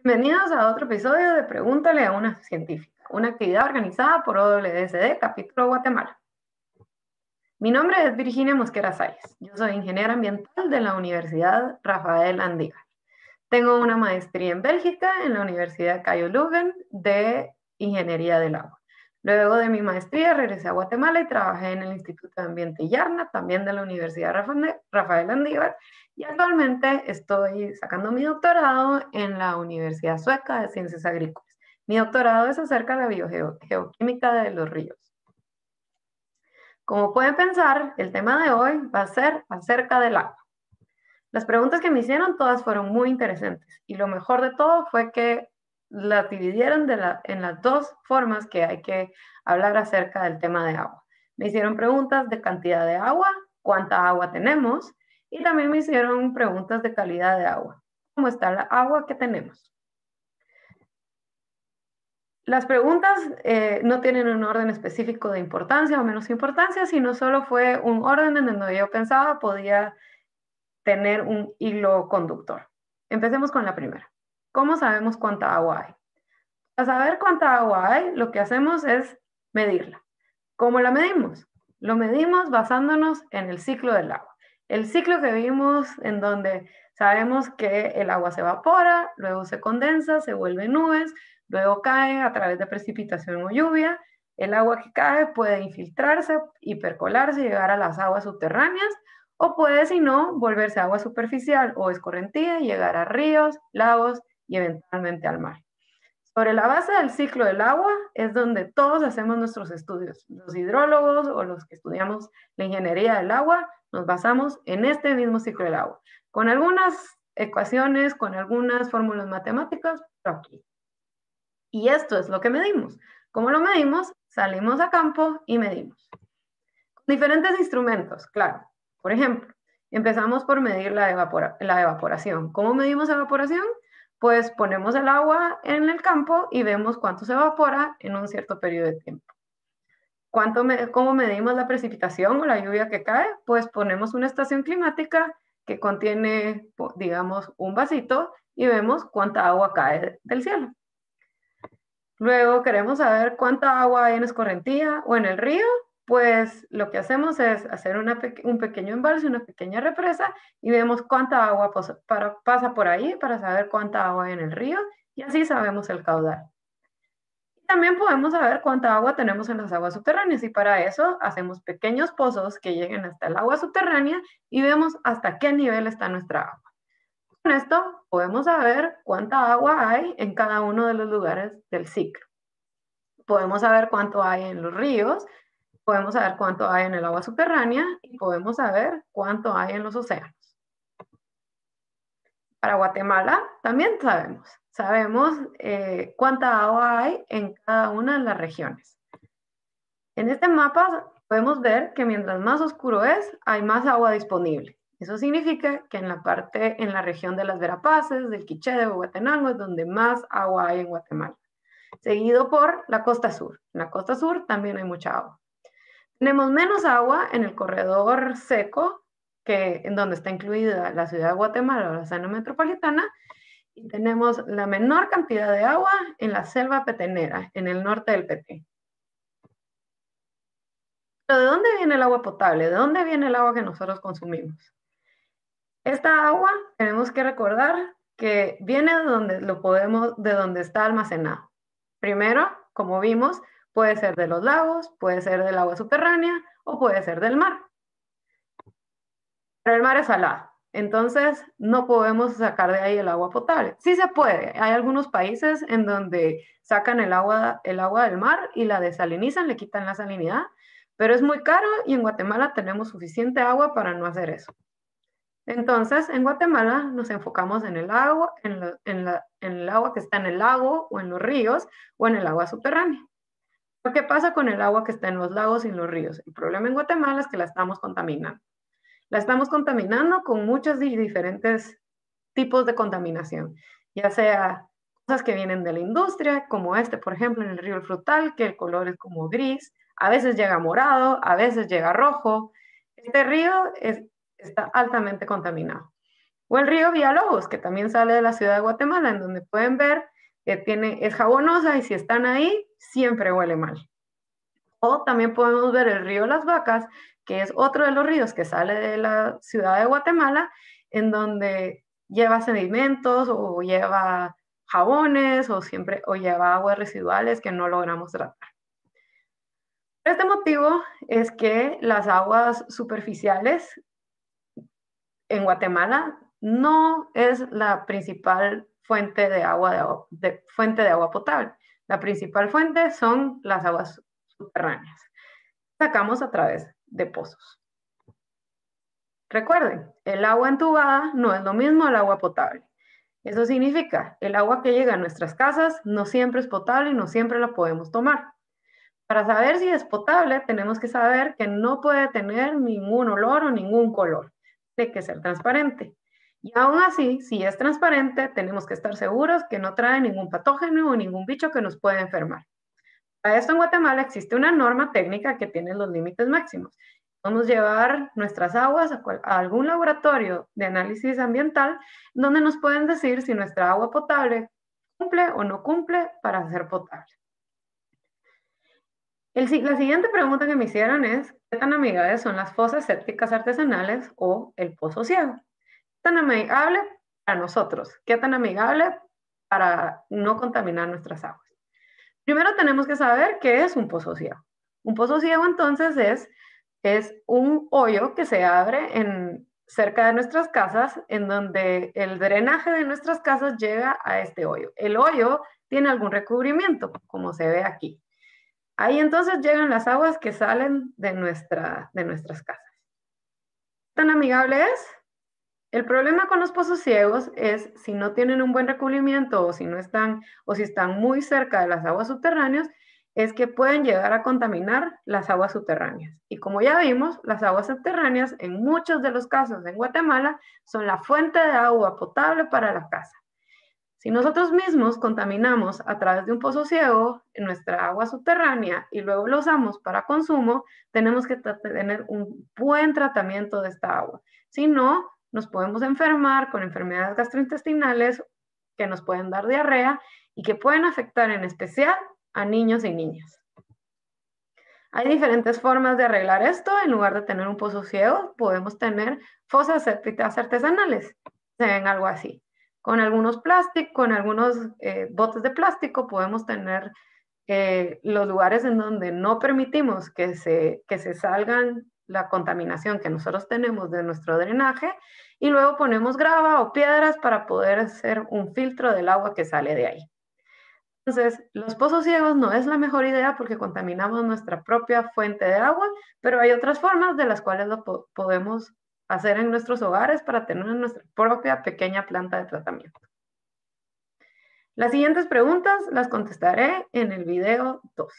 Bienvenidos a otro episodio de Pregúntale a una científica, una actividad organizada por OWSD, capítulo Guatemala. Mi nombre es Virginia Mosquera Sáez. Yo soy ingeniera ambiental de la Universidad Rafael Andívar. Tengo una maestría en Bélgica en la Universidad Cayo Leuven de Ingeniería del Agua. Luego de mi maestría regresé a Guatemala y trabajé en el Instituto de Ambiente Yarna, también de la Universidad Rafael Andívar, y actualmente estoy sacando mi doctorado en la Universidad Sueca de Ciencias Agrícolas. Mi doctorado es acerca de la biogeoquímica de los ríos. Como pueden pensar, el tema de hoy va a ser acerca del agua. Las preguntas que me hicieron todas fueron muy interesantes y lo mejor de todo fue que la dividieron en las dos formas que hay que hablar acerca del tema de agua. Me hicieron preguntas de cantidad de agua, cuánta agua tenemos, y también me hicieron preguntas de calidad de agua, cómo está la agua que tenemos. Las preguntas no tienen un orden específico de importancia o menos importancia, sino solo fue un orden en donde yo pensaba podía tener un hilo conductor. Empecemos con la primera. ¿Cómo sabemos cuánta agua hay? Para saber cuánta agua hay, lo que hacemos es medirla. ¿Cómo la medimos? Lo medimos basándonos en el ciclo del agua. El ciclo que vimos en donde sabemos que el agua se evapora, luego se condensa, se vuelve nubes, luego cae a través de precipitación o lluvia. El agua que cae puede infiltrarse y percolarse y llegar a las aguas subterráneas, o puede, si no, volverse agua superficial o escorrentía y llegar a ríos, lagos y eventualmente al mar. Sobre la base del ciclo del agua es donde todos hacemos nuestros estudios. Los hidrólogos o los que estudiamos la ingeniería del agua nos basamos en este mismo ciclo del agua, con algunas ecuaciones, con algunas fórmulas matemáticas, pero aquí. Y esto es lo que medimos. ¿Cómo lo medimos? Salimos a campo y medimos. Con diferentes instrumentos, claro. Por ejemplo, empezamos por medir la evaporación. ¿Cómo medimos evaporación? Pues ponemos el agua en el campo y vemos cuánto se evapora en un cierto periodo de tiempo. ¿Cómo medimos la precipitación o la lluvia que cae? Pues ponemos una estación climática que contiene, digamos, un vasito y vemos cuánta agua cae del cielo. Luego queremos saber cuánta agua hay en escorrentía o en el río. Pues lo que hacemos es hacer un pequeño embalse, una pequeña represa y vemos cuánta agua pasa por ahí para saber cuánta agua hay en el río y así sabemos el caudal. También podemos saber cuánta agua tenemos en las aguas subterráneas y para eso hacemos pequeños pozos que lleguen hasta el agua subterránea y vemos hasta qué nivel está nuestra agua. Con esto podemos saber cuánta agua hay en cada uno de los lugares del ciclo. Podemos saber cuánto hay en los ríos, podemos saber cuánto hay en el agua subterránea y podemos saber cuánto hay en los océanos. Para Guatemala también sabemos cuánta agua hay en cada una de las regiones. En este mapa podemos ver que mientras más oscuro es, hay más agua disponible. Eso significa que en la región de las Verapaces, del Quiché, de Huehuetenango, es donde más agua hay en Guatemala. Seguido por la costa sur. En la costa sur también hay mucha agua. Tenemos menos agua en el corredor seco, en donde está incluida la ciudad de Guatemala o la zona metropolitana, y tenemos la menor cantidad de agua en la selva petenera, en el norte del Petén. Pero ¿de dónde viene el agua potable? ¿De dónde viene el agua que nosotros consumimos? Esta agua tenemos que recordar que viene de donde está almacenado. Primero, como vimos, puede ser de los lagos, puede ser del agua subterránea o puede ser del mar. Pero el mar es salado, entonces no podemos sacar de ahí el agua potable. Sí se puede, hay algunos países en donde sacan el agua del mar y la desalinizan, le quitan la salinidad, pero es muy caro y en Guatemala tenemos suficiente agua para no hacer eso. Entonces, en Guatemala nos enfocamos en el agua, en el agua que está en el lago o en los ríos o en el agua subterránea. ¿Qué pasa con el agua que está en los lagos y en los ríos? El problema en Guatemala es que la estamos contaminando. La estamos contaminando con muchos diferentes tipos de contaminación, ya sea cosas que vienen de la industria, como por ejemplo, en el río El Frutal, que el color es como gris, a veces llega morado, a veces llega rojo. Este río está altamente contaminado. O el río Villalobos, que también sale de la ciudad de Guatemala, en donde pueden ver que es jabonosa y si están ahí, siempre huele mal. O también podemos ver el río Las Vacas, que es otro de los ríos que sale de la ciudad de Guatemala, en donde lleva sedimentos o lleva jabones o lleva aguas residuales que no logramos tratar. Este motivo es que las aguas superficiales en Guatemala no es la principal fuente de agua potable. La principal fuente son las aguas subterráneas. Sacamos a través de pozos. Recuerden, el agua entubada no es lo mismo al agua potable. Eso significa, el agua que llega a nuestras casas no siempre es potable y no siempre la podemos tomar. Para saber si es potable, tenemos que saber que no puede tener ningún olor o ningún color. Tiene que ser transparente. Y aún así, si es transparente, tenemos que estar seguros que no trae ningún patógeno o ningún bicho que nos pueda enfermar. Para esto en Guatemala existe una norma técnica que tiene los límites máximos. Podemos llevar nuestras aguas a algún laboratorio de análisis ambiental donde nos pueden decir si nuestra agua potable cumple o no cumple para ser potable. La siguiente pregunta que me hicieron es, ¿qué tan amigables son las fosas sépticas artesanales o el pozo ciego? ¿Qué tan amigable para nosotros? ¿Qué tan amigable para no contaminar nuestras aguas? Primero tenemos que saber qué es un pozo ciego. Un pozo ciego entonces es un hoyo que se abre cerca de nuestras casas en donde el drenaje de nuestras casas llega a este hoyo. El hoyo tiene algún recubrimiento, como se ve aquí. Ahí entonces llegan las aguas que salen de nuestras casas. ¿Tan amigable es? El problema con los pozos ciegos es si no tienen un buen recubrimiento o si están muy cerca de las aguas subterráneas, es que pueden llegar a contaminar las aguas subterráneas. Y como ya vimos, las aguas subterráneas en muchos de los casos en Guatemala son la fuente de agua potable para la casa. Si nosotros mismos contaminamos a través de un pozo ciego en nuestra agua subterránea y luego lo usamos para consumo, tenemos que tener un buen tratamiento de esta agua. Si no, nos podemos enfermar con enfermedades gastrointestinales que nos pueden dar diarrea y que pueden afectar en especial a niños y niñas. Hay diferentes formas de arreglar esto. En lugar de tener un pozo ciego, podemos tener fosas sépticas artesanales. Se ven algo así. Con algunos botes de plástico podemos tener los lugares en donde no permitimos que se salgan la contaminación que nosotros tenemos de nuestro drenaje y luego ponemos grava o piedras para poder hacer un filtro del agua que sale de ahí. Entonces, los pozos ciegos no es la mejor idea porque contaminamos nuestra propia fuente de agua, pero hay otras formas de las cuales lo podemos hacer en nuestros hogares para tener nuestra propia pequeña planta de tratamiento. Las siguientes preguntas las contestaré en el video 2.